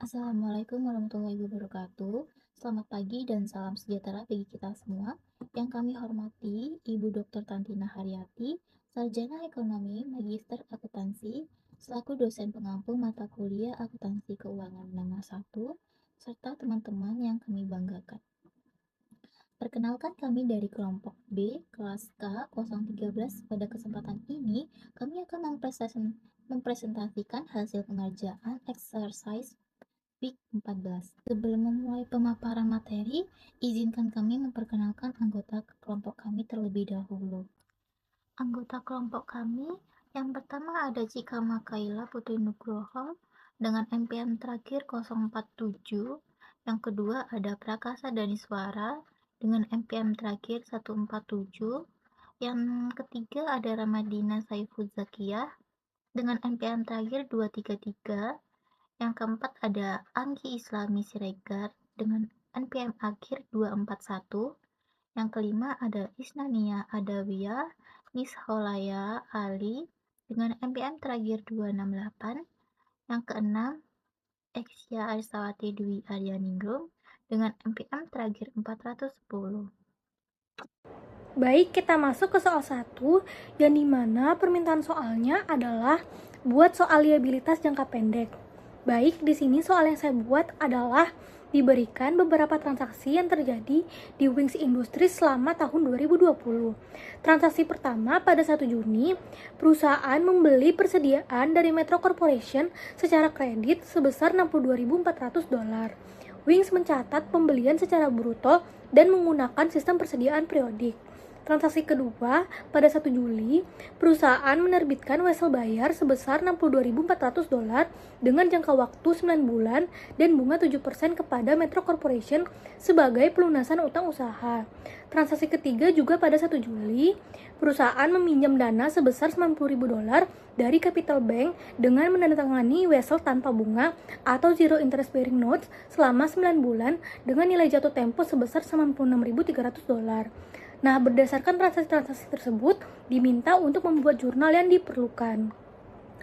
Assalamualaikum warahmatullahi wabarakatuh. Selamat pagi dan salam sejahtera bagi kita semua. Yang kami hormati Ibu Dr. Tantina Haryati, Sarjana Ekonomi, Magister Akuntansi, selaku dosen pengampu mata kuliah Akuntansi Keuangan Menengah 1, serta teman-teman yang kami banggakan. Perkenalkan kami dari kelompok B, kelas K013. Pada kesempatan ini, kami akan mempresentasikan hasil pengerjaan exercise Week 14. Sebelum memulai pemaparan materi, izinkan kami memperkenalkan anggota kelompok kami terlebih dahulu. Anggota kelompok kami yang pertama ada Cika Makaila Putri Nugroho dengan NPM terakhir 047. Yang kedua ada Prakasa Daniswara dengan NPM terakhir 147. Yang ketiga ada Ramadina Saiful Zakiyah dengan NPM terakhir 233. Yang keempat ada Angki Islami Siregar dengan NPM akhir 241. Yang kelima ada Isnania Adawiyah Nisholaya Ali dengan NPM terakhir 268. Yang keenam Eksya Arisawati Dwi Aryaningrum dengan NPM terakhir 410. Baik, kita masuk ke soal 1, yang dimana permintaan soalnya adalah buat soal liabilitas jangka pendek. Baik, di sini soal yang saya buat adalah diberikan beberapa transaksi yang terjadi di Wings Industries selama tahun 2020. Transaksi pertama pada 1 Juni, perusahaan membeli persediaan dari Metro Corporation secara kredit sebesar $62.400. Wings mencatat pembelian secara bruto dan menggunakan sistem persediaan periodik. Transaksi kedua, pada 1 Juli, perusahaan menerbitkan wesel bayar sebesar $62.400 dengan jangka waktu 9 bulan dan bunga 7% kepada Metro Corporation sebagai pelunasan utang usaha. Transaksi ketiga juga pada 1 Juli, perusahaan meminjam dana sebesar $90.000 dari Capital Bank dengan menandatangani wesel tanpa bunga atau zero interest bearing notes selama 9 bulan dengan nilai jatuh tempo sebesar $96.300. Nah, berdasarkan transaksi-transaksi tersebut, diminta untuk membuat jurnal yang diperlukan.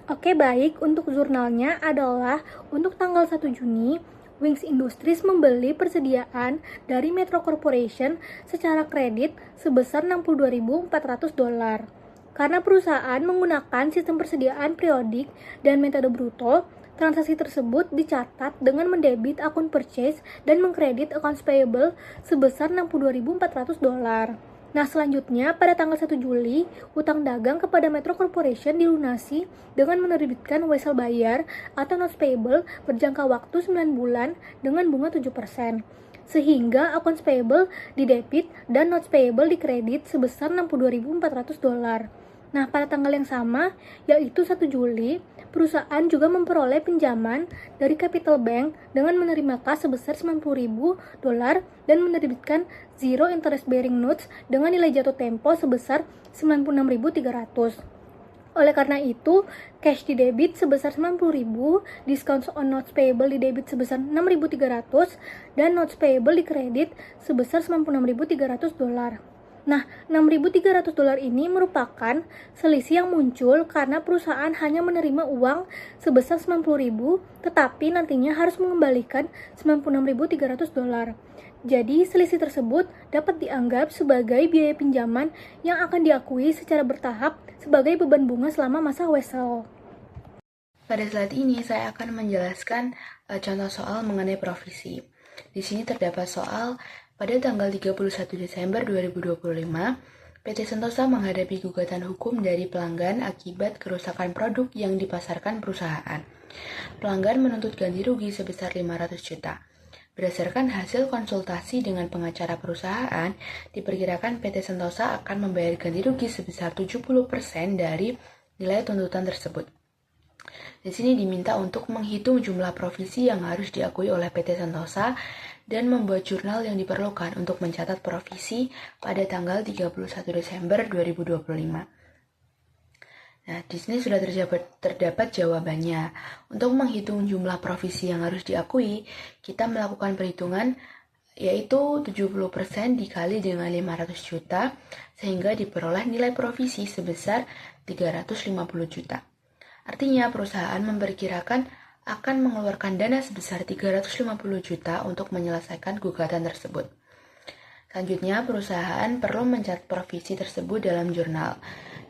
Oke, baik. Untuk jurnalnya adalah untuk tanggal 1 Juni, Wings Industries membeli persediaan dari Metro Corporation secara kredit sebesar $62.400. Karena perusahaan menggunakan sistem persediaan periodik dan metode bruto, transaksi tersebut dicatat dengan mendebit akun purchase dan mengkredit accounts payable sebesar $62.400. Nah, selanjutnya pada tanggal 1 Juli, utang dagang kepada Metro Corporation dilunasi dengan menerbitkan wesel bayar atau notes payable berjangka waktu 9 bulan dengan bunga 7%. Sehingga accounts payable didebit dan notes payable dikredit sebesar $62.400. Nah, pada tanggal yang sama, yaitu 1 Juli, perusahaan juga memperoleh pinjaman dari Capital Bank dengan menerima kas sebesar $90.000 dan menerbitkan zero interest bearing notes dengan nilai jatuh tempo sebesar $96.300. Oleh karena itu, cash di debit sebesar $90.000, discount on notes payable di debit sebesar $6.300, dan notes payable di kredit sebesar $96.300. Nah, $6.300 ini merupakan selisih yang muncul karena perusahaan hanya menerima uang sebesar $90.000, tetapi nantinya harus mengembalikan $96.300. Jadi, selisih tersebut dapat dianggap sebagai biaya pinjaman yang akan diakui secara bertahap sebagai beban bunga selama masa wesel. Pada slide ini saya akan menjelaskan contoh soal mengenai provisi. Di sini terdapat soal pada tanggal 31 Desember 2025, PT Sentosa menghadapi gugatan hukum dari pelanggan akibat kerusakan produk yang dipasarkan perusahaan. Pelanggan menuntut ganti rugi sebesar 500 juta. Berdasarkan hasil konsultasi dengan pengacara perusahaan, diperkirakan PT Sentosa akan membayar ganti rugi sebesar 70% dari nilai tuntutan tersebut. Di sini diminta untuk menghitung jumlah provisi yang harus diakui oleh PT Sentosa dan membuat jurnal yang diperlukan untuk mencatat provisi pada tanggal 31 Desember 2025. Nah, di sini sudah terdapat jawabannya. Untuk menghitung jumlah provisi yang harus diakui, kita melakukan perhitungan yaitu 70% dikali dengan 500 juta sehingga diperoleh nilai provisi sebesar 350 juta. Artinya perusahaan memperkirakan akan mengeluarkan dana sebesar 350 juta untuk menyelesaikan gugatan tersebut. Selanjutnya, perusahaan perlu mencatat provisi tersebut dalam jurnal.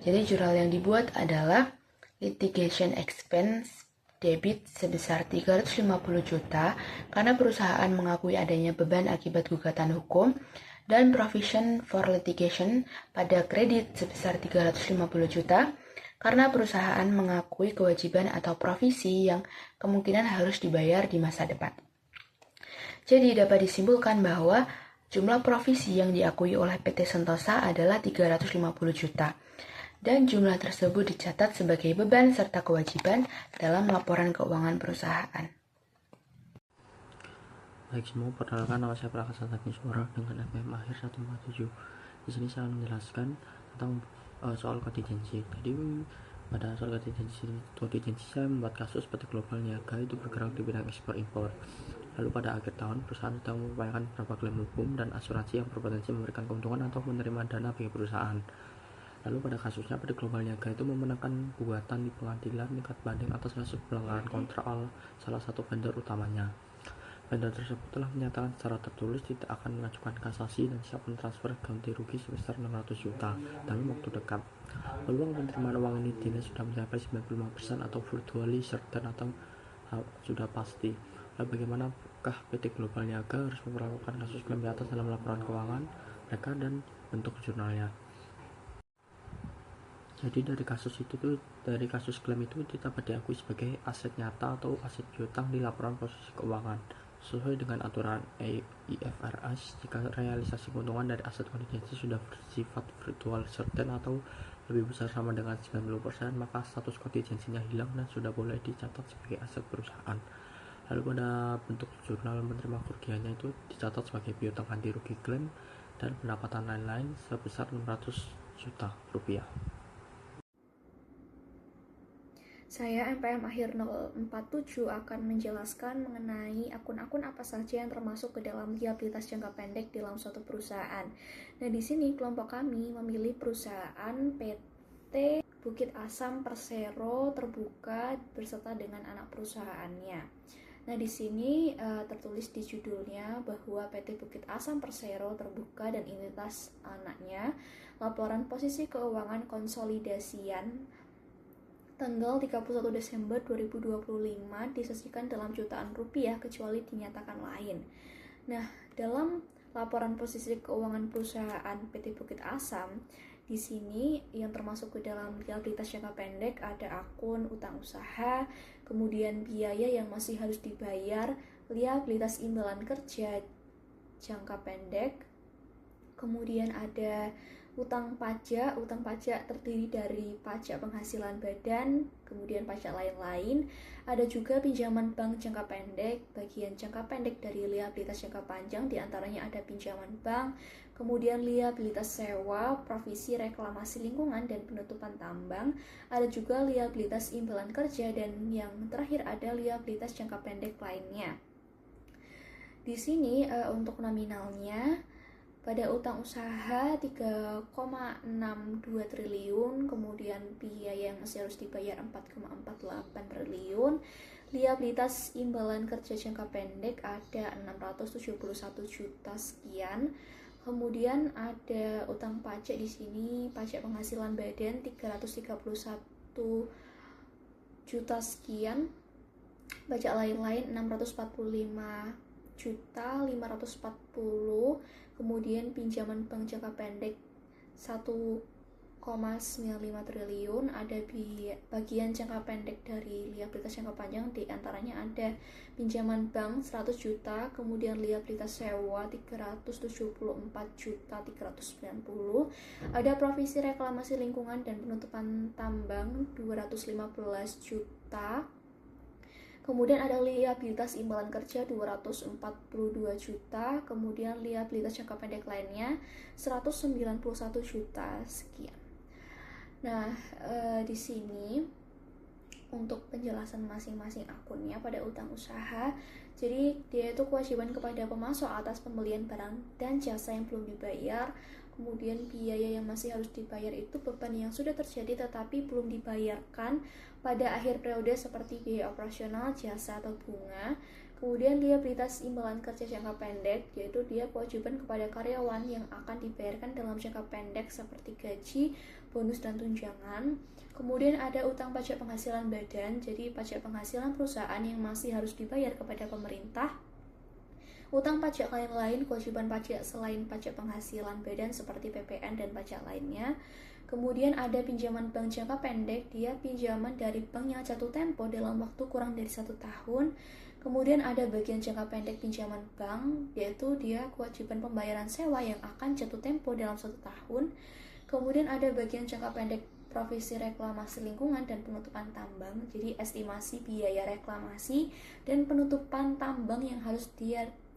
Jadi, jurnal yang dibuat adalah litigation expense debit sebesar 350 juta karena perusahaan mengakui adanya beban akibat gugatan hukum, dan provision for litigation pada kredit sebesar 350 juta karena perusahaan mengakui kewajiban atau provisi yang kemungkinan harus dibayar di masa depan. Jadi dapat disimpulkan bahwa jumlah provisi yang diakui oleh PT Sentosa adalah 350 juta. Dan jumlah tersebut dicatat sebagai beban serta kewajiban dalam laporan keuangan perusahaan. Baik semua, perkenalkan nama saya Prakasa Suara dengan FPM akhir 147. Di sini saya menjelaskan tentang soal kontingensi. Tadi pada soal kontingensi saya membuat kasus PT Global Niaga itu bergerak di bidang ekspor impor. Lalu pada akhir tahun perusahaan sedang mengupayakan beberapa klaim hukum dan asuransi yang berpotensi memberikan keuntungan atau menerima dana bagi perusahaan. Lalu pada kasusnya PT Global Niaga itu memenangkan gugatan di pengadilan tingkat banding atas kasus pelanggaran kontrak salah satu vendor utamanya. Vendor tersebut telah menyatakan secara tertulis tidak akan mengajukan kasasi dan siap mentransfer ganti rugi sebesar 600 juta dalam waktu dekat. Peluang penerimaan uang ini dinilai sudah mencapai 95% atau virtually certain atau sudah pasti. Lalu bagaimanakah PT Global Niaga harus memperlakukan kasus klaim di atas dalam laporan keuangan mereka dan bentuk jurnalnya? Jadi dari kasus klaim itu dapat diakui sebagai aset nyata atau aset piutang di laporan posisi keuangan. Sesuai dengan aturan IFRS, jika realisasi keuntungan dari aset kontingensi sudah bersifat virtual certain atau lebih besar sama dengan 90%, maka status kontingensinya hilang dan sudah boleh dicatat sebagai aset perusahaan. Lalu pada bentuk jurnal menerima kerugiannya itu dicatat sebagai piutang ganti rugi klaim dan pendapatan lain-lain sebesar 600 juta rupiah. Saya MPM akhir 047 akan menjelaskan mengenai akun-akun apa saja yang termasuk ke dalam liabilitas jangka pendek dalam suatu perusahaan. Nah, di sini kelompok kami memilih perusahaan PT Bukit Asam Persero Terbuka beserta dengan anak perusahaannya. Nah, di sini tertulis di judulnya bahwa PT Bukit Asam Persero Terbuka dan entitas anaknya laporan posisi keuangan konsolidasian tanggal 31 Desember 2025 disesikan dalam jutaan rupiah kecuali dinyatakan lain. Nah, dalam laporan posisi keuangan perusahaan PT Bukit Asam, di sini yang termasuk ke dalam liabilitas jangka pendek ada akun utang usaha, kemudian biaya yang masih harus dibayar, liabilitas imbalan kerja jangka pendek, kemudian ada utang pajak terdiri dari pajak penghasilan badan, kemudian pajak lain-lain. Ada juga pinjaman bank jangka pendek, bagian jangka pendek dari liabilitas jangka panjang, diantaranya ada pinjaman bank, kemudian liabilitas sewa, provisi reklamasi lingkungan, dan penutupan tambang. Ada juga liabilitas imbalan kerja, dan yang terakhir ada liabilitas jangka pendek lainnya. Di sini untuk nominalnya, pada utang usaha 3,62 triliun, kemudian biaya yang masih harus dibayar 4,48 triliun, liabilitas imbalan kerja jangka pendek ada 671 juta sekian, kemudian ada utang pajak di sini, pajak penghasilan badan 331 juta sekian, pajak lain-lain 645 juta 540, kemudian pinjaman bank jangka pendek 1,95 triliun, ada bagian jangka pendek dari liabilitas jangka panjang, diantaranya ada pinjaman bank 100 juta, kemudian liabilitas sewa 374 juta 390, ada provisi reklamasi lingkungan dan penutupan tambang 215 juta, kemudian ada liabilitas imbalan kerja 242 juta, kemudian liabilitas jangka pendek lainnya 191 juta sekian. Nah, di sini untuk penjelasan masing-masing akunnya pada utang usaha, jadi dia itu kewajiban kepada pemasok atas pembelian barang dan jasa yang belum dibayar, Kemudian biaya yang masih harus dibayar itu beban yang sudah terjadi tetapi belum dibayarkan pada akhir periode seperti biaya operasional, jasa, atau bunga. Kemudian liabilitas imbalan kerja jangka pendek, yaitu dia kewajiban kepada karyawan yang akan dibayarkan dalam jangka pendek seperti gaji, bonus, dan tunjangan. Kemudian ada utang pajak penghasilan badan, jadi pajak penghasilan perusahaan yang masih harus dibayar kepada pemerintah. Utang pajak lain-lain, kewajiban pajak selain pajak penghasilan badan seperti PPN dan pajak lainnya. Kemudian ada pinjaman bank jangka pendek, dia pinjaman dari bank yang jatuh tempo dalam waktu kurang dari 1 tahun. Kemudian ada bagian jangka pendek pinjaman bank, yaitu dia kewajiban pembayaran sewa yang akan jatuh tempo dalam 1 tahun. Kemudian ada bagian jangka pendek provisi reklamasi lingkungan dan penutupan tambang, jadi estimasi biaya reklamasi dan penutupan tambang yang harus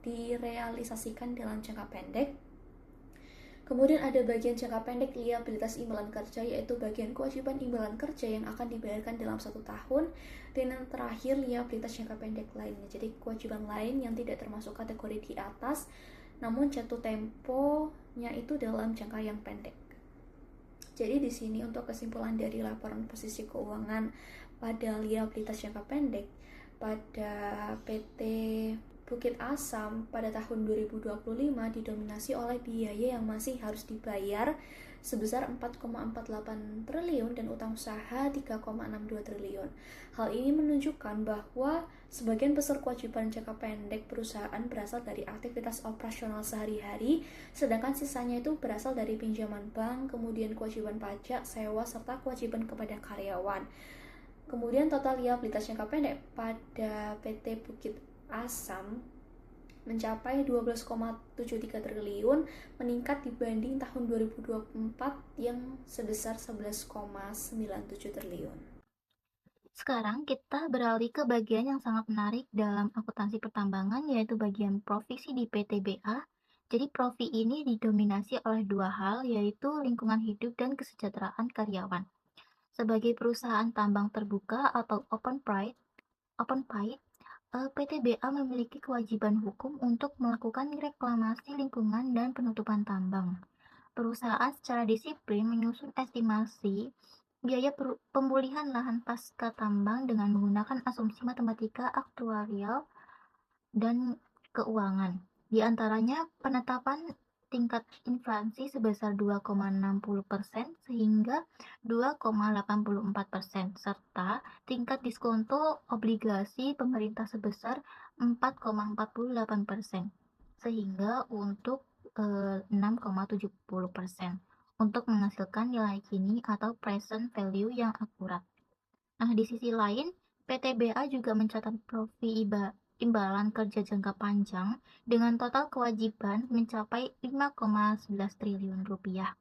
direalisasikan dalam jangka pendek. Kemudian ada bagian jangka pendek liabilitas imbalan kerja, yaitu bagian kewajiban imbalan kerja yang akan dibayarkan dalam 1 tahun. Dan yang terakhir liabilitas jangka pendek lainnya, jadi kewajiban lain yang tidak termasuk kategori di atas namun jatuh temponya itu dalam jangka yang pendek. Jadi di sini untuk kesimpulan dari laporan posisi keuangan pada liabilitas jangka pendek pada PT Bukit Asam pada tahun 2025 didominasi oleh biaya yang masih harus dibayar sebesar 4,48 triliun dan utang usaha 3,62 triliun. Hal ini menunjukkan bahwa sebagian besar kewajiban jangka pendek perusahaan berasal dari aktivitas operasional sehari-hari, sedangkan sisanya itu berasal dari pinjaman bank, kemudian kewajiban pajak, sewa, serta kewajiban kepada karyawan. Kemudian total liabilitas jangka pendek pada PT Bukit Asam mencapai 12,73 triliun, meningkat dibanding tahun 2024 yang sebesar 11,97 triliun. Sekarang kita beralih ke bagian yang sangat menarik dalam akuntansi pertambangan, yaitu bagian provisi di PTBA. Jadi provi ini didominasi oleh 2 hal, yaitu lingkungan hidup dan kesejahteraan karyawan. Sebagai perusahaan tambang terbuka atau open pit, PTBA memiliki kewajiban hukum untuk melakukan reklamasi lingkungan dan penutupan tambang. Perusahaan secara disiplin menyusun estimasi biaya pemulihan lahan pasca tambang dengan menggunakan asumsi matematika, aktuarial, dan keuangan. Di antaranya penetapan tingkat inflasi sebesar 2,60% sehingga 2,84%, serta tingkat diskonto obligasi pemerintah sebesar 4,48% sehingga untuk 6,70% untuk menghasilkan nilai kini atau present value yang akurat. Nah, di sisi lain, PTBA juga mencatat provi imbalan kerja jangka panjang dengan total kewajiban mencapai 5,11 triliun rupiah.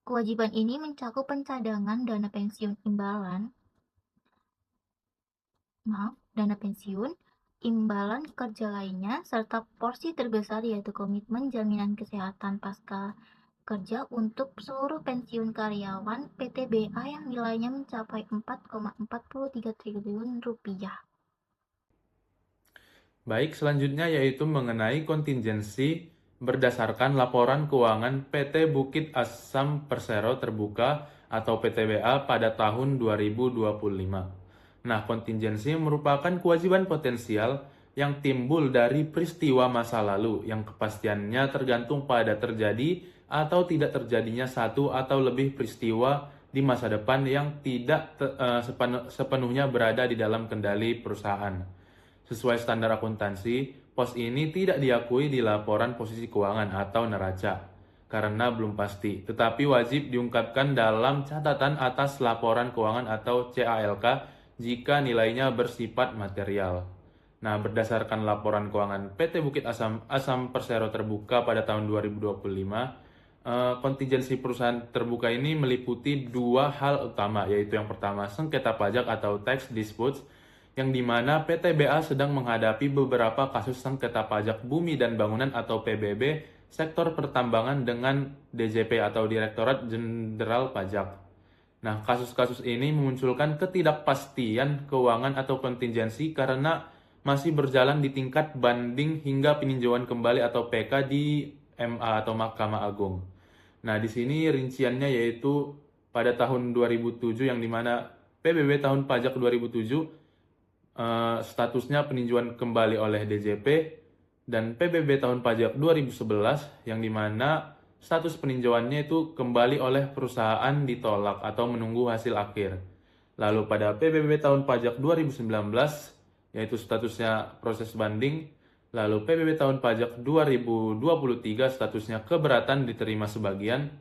Kewajiban ini mencakup pencadangan dana pensiun imbalan kerja lainnya, serta porsi terbesar yaitu komitmen jaminan kesehatan pasca kerja untuk seluruh pensiun karyawan PTBA yang nilainya mencapai 4,43 triliun rupiah. Baik, selanjutnya yaitu mengenai kontingensi berdasarkan laporan keuangan PT Bukit Asam Persero Terbuka atau PTBA pada tahun 2025. Nah, kontingensi merupakan kewajiban potensial yang timbul dari peristiwa masa lalu yang kepastiannya tergantung pada terjadi atau tidak terjadinya satu atau lebih peristiwa di masa depan yang tidak sepenuhnya berada di dalam kendali perusahaan. Sesuai standar akuntansi, pos ini tidak diakui di laporan posisi keuangan atau neraca karena belum pasti, tetapi wajib diungkapkan dalam catatan atas laporan keuangan atau CALK jika nilainya bersifat material. Nah, berdasarkan laporan keuangan PT Bukit Asam Persero Terbuka pada tahun 2025, kontingensi perusahaan terbuka ini meliputi 2 hal utama, yaitu yang pertama sengketa pajak atau tax disputes, yang dimana PTBA sedang menghadapi beberapa kasus sengketa pajak bumi dan bangunan atau PBB sektor pertambangan dengan DJP atau Direktorat Jenderal Pajak. Nah, kasus-kasus ini memunculkan ketidakpastian keuangan atau kontingensi karena masih berjalan di tingkat banding hingga peninjauan kembali atau PK di MA atau Mahkamah Agung. Nah, di sini rinciannya yaitu pada tahun 2007 yang dimana PBB tahun pajak 2007 statusnya peninjauan kembali oleh DJP, dan PBB tahun pajak 2011 yang dimana status peninjauannya itu kembali oleh perusahaan ditolak atau menunggu hasil akhir. Lalu pada PBB tahun pajak 2019 yaitu statusnya proses banding, lalu PBB tahun pajak 2023 statusnya keberatan diterima sebagian,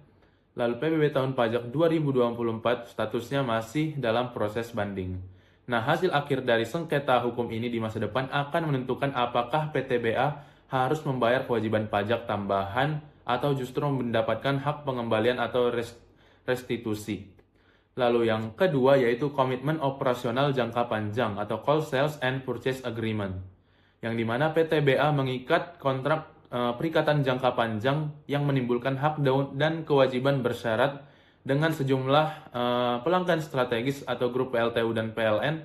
lalu PBB tahun pajak 2024 statusnya masih dalam proses banding. Nah, hasil akhir dari sengketa hukum ini di masa depan akan menentukan apakah PTBA harus membayar kewajiban pajak tambahan atau justru mendapatkan hak pengembalian atau restitusi. Lalu yang kedua yaitu komitmen operasional jangka panjang atau Call Sales and Purchase Agreement, yang dimana PTBA mengikat kontrak perikatan jangka panjang yang menimbulkan hak dan kewajiban bersyarat dengan sejumlah pelanggan strategis atau grup PLTU dan PLN,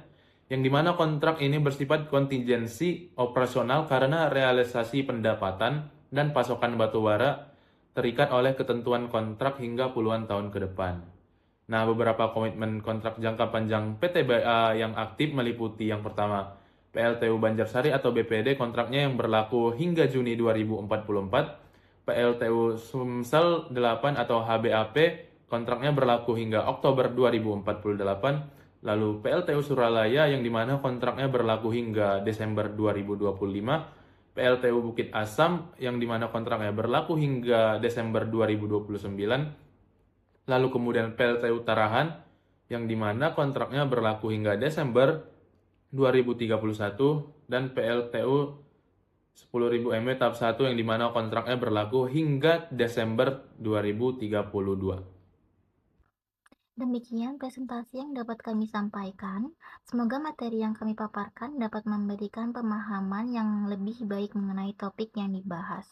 yang dimana kontrak ini bersifat kontingensi operasional karena realisasi pendapatan dan pasokan batubara terikat oleh ketentuan kontrak hingga puluhan tahun ke depan. Nah, beberapa komitmen kontrak jangka panjang PTBA yang aktif meliputi yang pertama, PLTU Banjarsari atau BPD kontraknya yang berlaku hingga Juni 2044, PLTU Sumsel 8 atau HBAP kontraknya berlaku hingga Oktober 2048, lalu PLTU Suralaya yang dimana kontraknya berlaku hingga Desember 2025, PLTU Bukit Asam yang dimana kontraknya berlaku hingga Desember 2029, lalu kemudian PLTU Tarahan yang dimana kontraknya berlaku hingga Desember 2031, dan PLTU 10.000 MW tahap 1 yang dimana kontraknya berlaku hingga Desember 2032. Demikian presentasi yang dapat kami sampaikan. Semoga materi yang kami paparkan dapat memberikan pemahaman yang lebih baik mengenai topik yang dibahas.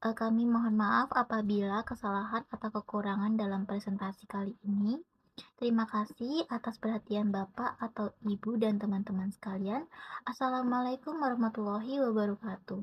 Kami mohon maaf apabila kesalahan atau kekurangan dalam presentasi kali ini. Terima kasih atas perhatian Bapak atau Ibu dan teman-teman sekalian. Assalamualaikum warahmatullahi wabarakatuh.